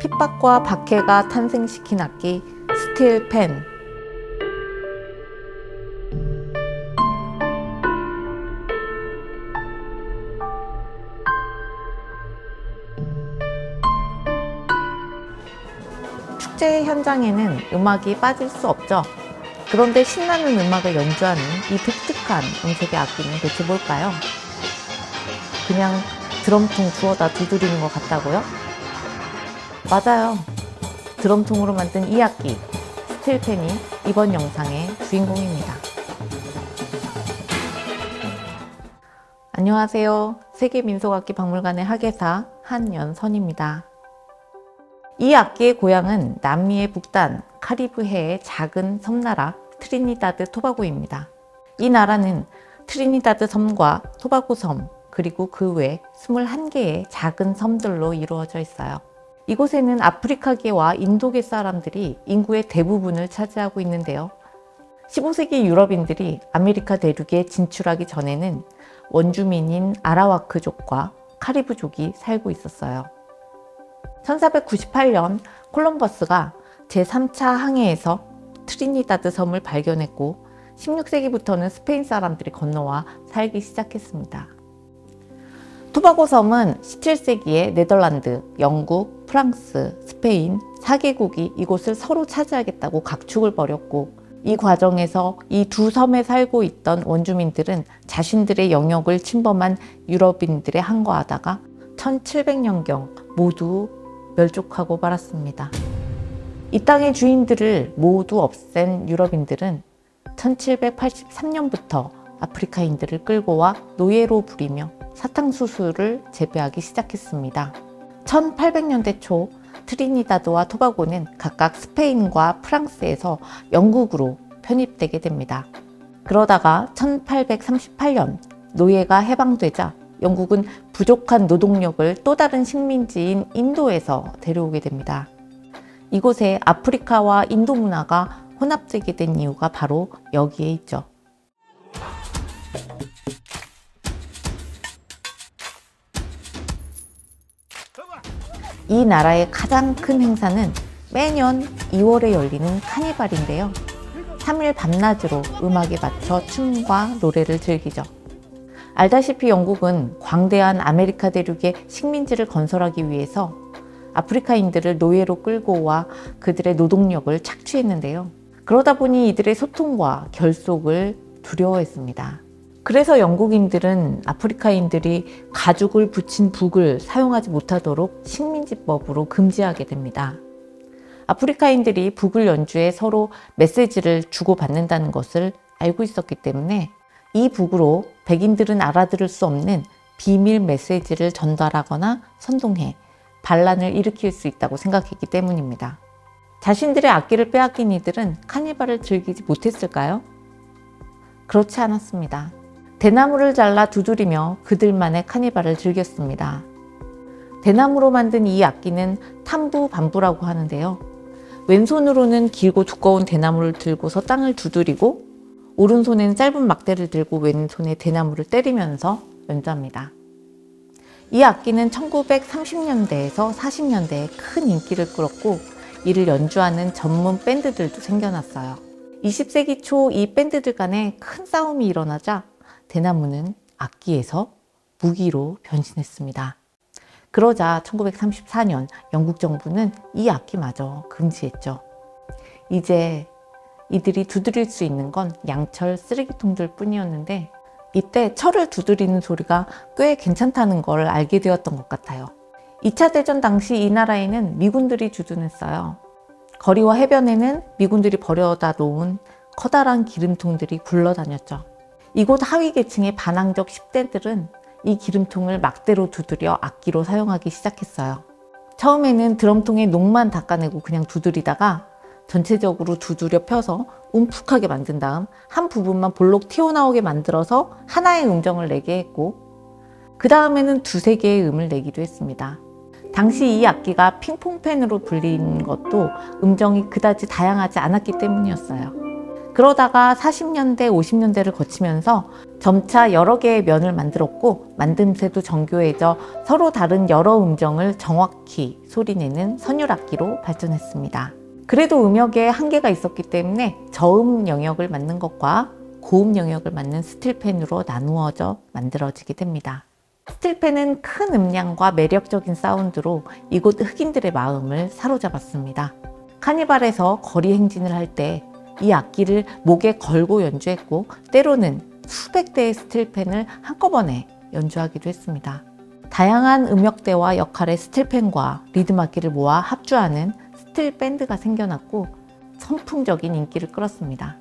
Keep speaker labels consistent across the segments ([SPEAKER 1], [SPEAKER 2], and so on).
[SPEAKER 1] 핍박과 박해가 탄생시킨 악기 스틸 펜. 축제 현장에는 음악이 빠질 수 없죠. 그런데 신나는 음악을 연주하는 이 독특한 음색의 악기는 대체 뭘까요? 그냥 드럼통 주워다 두드리는 것 같다고요? 맞아요. 드럼통으로 만든 이 악기 스틸펜이 이번 영상의 주인공입니다. 안녕하세요. 세계민속악기 박물관의 학예사 한연선입니다. 이 악기의 고향은 남미의 북단 카리브해의 작은 섬나라 트리니다드 토바고입니다. 이 나라는 트리니다드 섬과 토바고 섬 그리고 그 외 21개의 작은 섬들로 이루어져 있어요. 이곳에는 아프리카계와 인도계 사람들이 인구의 대부분을 차지하고 있는데요. 15세기 유럽인들이 아메리카 대륙에 진출하기 전에는 원주민인 아라와크족과 카리브족이 살고 있었어요. 1498년 콜럼버스가 제3차 항해에서 트리니다드 섬을 발견했고 16세기부터는 스페인 사람들이 건너와 살기 시작했습니다. 토바고 섬은 17세기에 네덜란드, 영국, 프랑스, 스페인 4개국이 이곳을 서로 차지하겠다고 각축을 벌였고 이 과정에서 이 두 섬에 살고 있던 원주민들은 자신들의 영역을 침범한 유럽인들에 항거하다가 1700년경 모두 멸족하고 말았습니다. 이 땅의 주인들을 모두 없앤 유럽인들은 1783년부터 아프리카인들을 끌고 와 노예로 부리며 사탕수수를 재배하기 시작했습니다. 1800년대 초 트리니다드와 토바고는 각각 스페인과 프랑스에서 영국으로 편입되게 됩니다. 그러다가 1838년 노예가 해방되자 영국은 부족한 노동력을 또 다른 식민지인 인도에서 데려오게 됩니다. 이곳에 아프리카와 인도 문화가 혼합되게 된 이유가 바로 여기에 있죠. 이 나라의 가장 큰 행사는 매년 2월에 열리는 카니발인데요. 3일 밤낮으로 음악에 맞춰 춤과 노래를 즐기죠. 알다시피 영국은 광대한 아메리카 대륙의 식민지를 건설하기 위해서 아프리카인들을 노예로 끌고 와 그들의 노동력을 착취했는데요. 그러다 보니 이들의 소통과 결속을 두려워했습니다. 그래서 영국인들은 아프리카인들이 가죽을 붙인 북을 사용하지 못하도록 식민지법으로 금지하게 됩니다. 아프리카인들이 북을 연주해 서로 메시지를 주고받는다는 것을 알고 있었기 때문에 이 북으로 백인들은 알아들을 수 없는 비밀 메시지를 전달하거나 선동해 반란을 일으킬 수 있다고 생각했기 때문입니다. 자신들의 악기를 빼앗긴 이들은 카니발을 즐기지 못했을까요? 그렇지 않았습니다. 대나무를 잘라 두드리며 그들만의 카니발을 즐겼습니다. 대나무로 만든 이 악기는 탐부 반부라고 하는데요. 왼손으로는 길고 두꺼운 대나무를 들고서 땅을 두드리고 오른손에는 짧은 막대를 들고 왼손에 대나무를 때리면서 연주합니다. 이 악기는 1930년대에서 40년대에 큰 인기를 끌었고 이를 연주하는 전문 밴드들도 생겨났어요. 20세기 초 이 밴드들 간에 큰 싸움이 일어나자 대나무는 악기에서 무기로 변신했습니다. 그러자 1934년 영국 정부는 이 악기마저 금지했죠. 이제 이들이 두드릴 수 있는 건 양철 쓰레기통들 뿐이었는데 이때 철을 두드리는 소리가 꽤 괜찮다는 걸 알게 되었던 것 같아요. 2차 대전 당시 이 나라에는 미군들이 주둔했어요. 거리와 해변에는 미군들이 버려다 놓은 커다란 기름통들이 굴러다녔죠. 이곳 하위 계층의 반항적 10대들은 이 기름통을 막대로 두드려 악기로 사용하기 시작했어요. 처음에는 드럼통에 녹만 닦아내고 그냥 두드리다가 전체적으로 두드려 펴서 움푹하게 만든 다음 한 부분만 볼록 튀어나오게 만들어서 하나의 음정을 내게 했고 그 다음에는 두세 개의 음을 내기도 했습니다. 당시 이 악기가 핑퐁펜으로 불린 것도 음정이 그다지 다양하지 않았기 때문이었어요. 그러다가 40년대, 50년대를 거치면서 점차 여러 개의 면을 만들었고 만듦새도 정교해져 서로 다른 여러 음정을 정확히 소리내는 선율악기로 발전했습니다. 그래도 음역에 한계가 있었기 때문에 저음 영역을 맡는 것과 고음 영역을 맡는 스틸펜으로 나누어져 만들어지게 됩니다. 스틸펜은 큰 음량과 매력적인 사운드로 이곳 흑인들의 마음을 사로잡았습니다. 카니발에서 거리 행진을 할 때 이 악기를 목에 걸고 연주했고 때로는 수백 대의 스틸펜을 한꺼번에 연주하기도 했습니다. 다양한 음역대와 역할의 스틸펜과 리듬 악기를 모아 합주하는 스틸 밴드가 생겨났고 선풍적인 인기를 끌었습니다.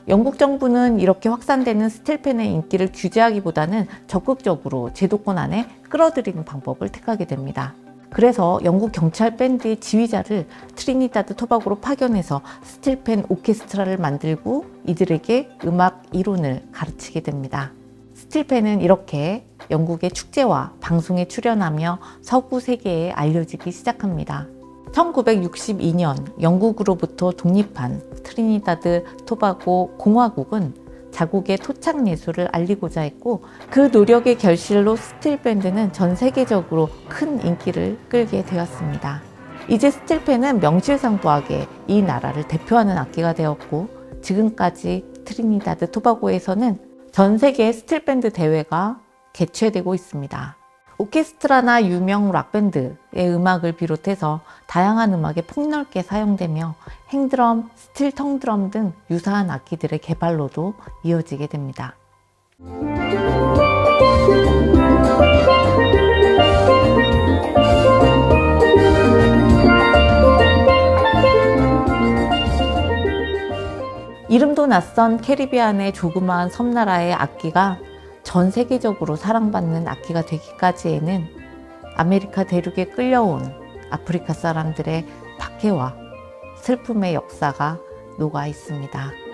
[SPEAKER 1] 영국 정부는 이렇게 확산되는 스틸펜의 인기를 규제하기보다는 적극적으로 제도권 안에 끌어들이는 방법을 택하게 됩니다. 그래서 영국 경찰 밴드의 지휘자를 트리니다드 토바고로 파견해서 스틸펜 오케스트라를 만들고 이들에게 음악 이론을 가르치게 됩니다. 스틸펜은 이렇게 영국의 축제와 방송에 출연하며 서구 세계에 알려지기 시작합니다. 1962년 영국으로부터 독립한 트리니다드 토바고 공화국은 자국의 토착 예술을 알리고자 했고 그 노력의 결실로 스틸밴드는 전 세계적으로 큰 인기를 끌게 되었습니다. 이제 스틸펜은 명실상부하게 이 나라를 대표하는 악기가 되었고 지금까지 트리니다드 토바고에서는 전 세계 스틸밴드 대회가 개최되고 있습니다. 오케스트라나 유명 락밴드의 음악을 비롯해서 다양한 음악에 폭넓게 사용되며 행드럼, 스틸 텅드럼 등 유사한 악기들의 개발로도 이어지게 됩니다. 이름도 낯선 캐리비안의 조그마한 섬나라의 악기가 전 세계적으로 사랑받는 악기가 되기까지에는 아메리카 대륙에 끌려온 아프리카 사람들의 박해와 슬픔의 역사가 녹아 있습니다.